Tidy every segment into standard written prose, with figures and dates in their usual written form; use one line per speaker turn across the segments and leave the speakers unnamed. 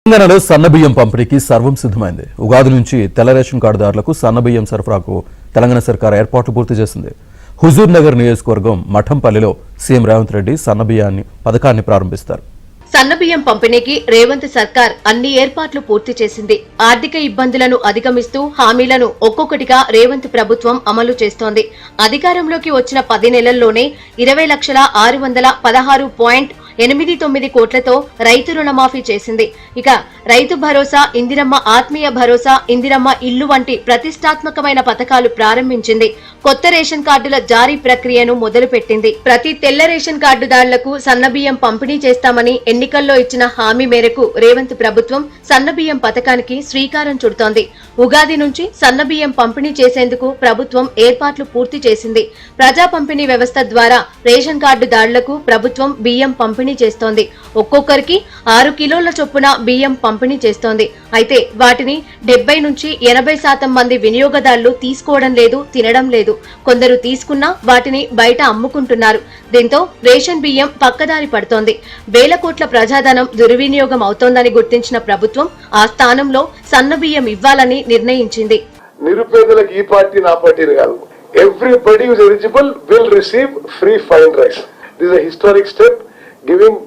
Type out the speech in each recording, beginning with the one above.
తెలంగాణలో సన్నబియ్యం పంపిణీకి సర్వం సిద్ధమైంది. ఉగాది నుంచి తెల్ల రేషన్ కార్డుదారులకు సన్నబియ్యం సరఫరాకు తెలంగాణ సర్కార్ ఏర్పాట్లు పూర్తి చేసింది. హుజూర్ నగర్ నియోజకవర్గం మఠంపల్లిలో సీఎం రేవంత్ రెడ్డి సన్నబియ్యాన్ని పథకాన్ని ప్రారంభిస్తారు.
సన్నబియ్యం పంపిణీకి రేవంత్ సర్కార్ అన్ని ఏర్పాట్లు పూర్తి చేసింది. ఆర్థిక ఇబ్బందులను అధిగమిస్తూ హామీలను ఒక్కొక్కటిగా రేవంత్ ప్రభుత్వం అమలు చేస్తోంది. అధికారంలోకి వచ్చిన 10 నెలల్లోనే 20,616.89 కోట్లతో రైతు రుణమాఫీ చేసింది. ఇక రైతు భరోసా, ఇందిరమ్మ ఆత్మీయ భరోసా, ఇందిరమ్మ ఇల్లు వంటి ప్రతిష్టాత్మకమైన పథకాలు ప్రారంభించింది. కొత్త రేషన్ కార్డుల జారీ ప్రక్రియను మొదలుపెట్టింది. ప్రతి తెల్ల రేషన్ కార్డుదారులకు సన్నబియ్యం పంపిణీ చేస్తామని ఎన్నికల్లో ఇచ్చిన హామీ మేరకు రేవంత్ ప్రభుత్వం సన్నబియ్యం పథకానికి శ్రీకారం చుడుతోంది. ఉగాది నుంచి సన్నబియ్యం పంపిణీ చేసేందుకు ప్రభుత్వం ఏర్పాట్లు పూర్తి చేసింది. ప్రజా పంపిణీ వ్యవస్థ ద్వారా రేషన్ కార్డుదారులకు ప్రభుత్వం బియ్యం పంపిణీ చేస్తోంది. ఒక్కొక్కరికి 6 కిలోల చొప్పున బియ్యం పంపిణీ చేస్తోంది. అయితే వాటిని 70 నుంచి 80% మంది వినియోగదారులు తీసుకోవడం లేదు, తినడం లేదు. కొందరు తీసుకున్నా వాటిని బయట అమ్ముకుంటున్నారు. దీంతో రేషన్ బియ్యం పక్కదారి పడుతోంది. వేల కోట్ల ప్రజాధనం దుర్వినియోగం అవుతోందని గుర్తించిన ప్రభుత్వం ఆ స్థానంలో సన్న బియ్యం ఇవ్వాలని నిర్ణయించింది.
నిరుపేదలకు ఈ పార్టీ నా పార్టీ కాదు. Everybody who is eligible will receive free fine rice. This is a historic step giving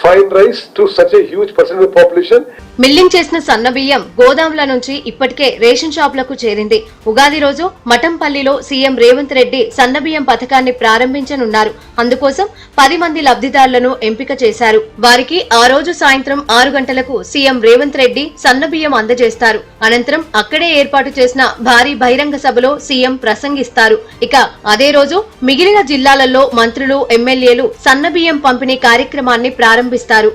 fine rice to such a huge percentage of the population.
Milling చేసిన సన్న బియ్యం గోదాముల నుంచి ఇప్పటికే రేషన్ షాపులకు చేరింది. ఉగాది రోజు మఠంపల్లిలో సీఎం రేవంత్ రెడ్డి సన్న బియ్యం పథకాన్ని ప్రారంభించనున్నారు. అందుకోసం 10 మంది లబ్ధిదారులను ఎంపిక చేశారు. వారికి ఆ రోజు సాయంత్రం 6 గంటలకు సీఎం రేవంత్ రెడ్డి సన్న బియ్యం అందజేస్తారు. అనంతరం అక్కడే ఏర్పాటు చేసిన భారీ బహిరంగ సభలో సీఎం ప్రసంగిస్తారు. ఇక అదే రోజు మిగిలిన జిల్లాలలో మంత్రులు, ఎమ్మెల్యేలు సన్న బియ్యం పంపిణీ కార్యక్రమాన్ని ప్రారంభిస్తారు.